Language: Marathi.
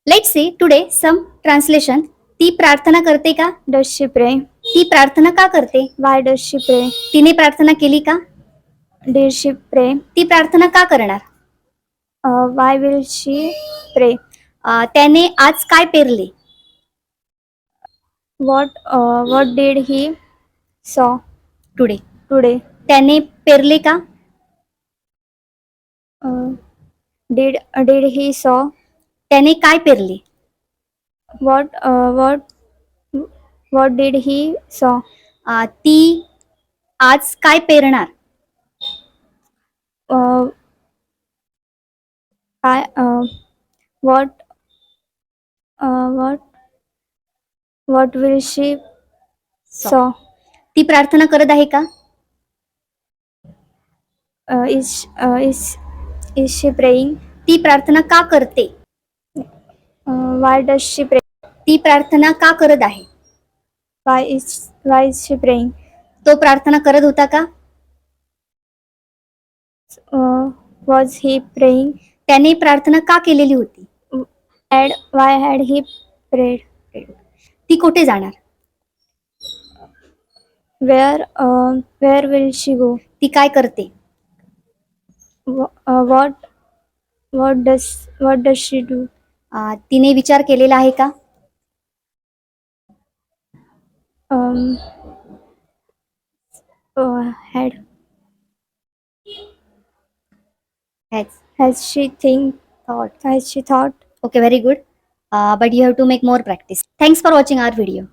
Let's see today some translation. ती प्रार्थना करते का? Does she pray? ती प्रार्थना का करते? Why does she pray? तिने प्रार्थना केली का? Did she pray? ती प्रार्थना का करणार? Why will she pray? त्याने आज काय पेरले? What did he saw today. today? त्याने पेरले का? Did he saw? त्याने काय पेरले? What did he saw? ती आज काय पेरणार? What will she saw? ती प्रार्थना करत आहे का? Is she praying? ती प्रार्थना का करते? Why does she pray? ती प्रार्थना का करत आहे? Why is she praying? तो प्रार्थना करत होता का? Was he praying? त्याने प्रार्थना का केलेली होती? Why had he prayed? ती कुठे जाणार? Where will she go? ती काय करते? What does she do? तिने विचार केलेला आहे का? Had Has she thought? Okay, very good. But you have to make more practice. Thanks for watching our video.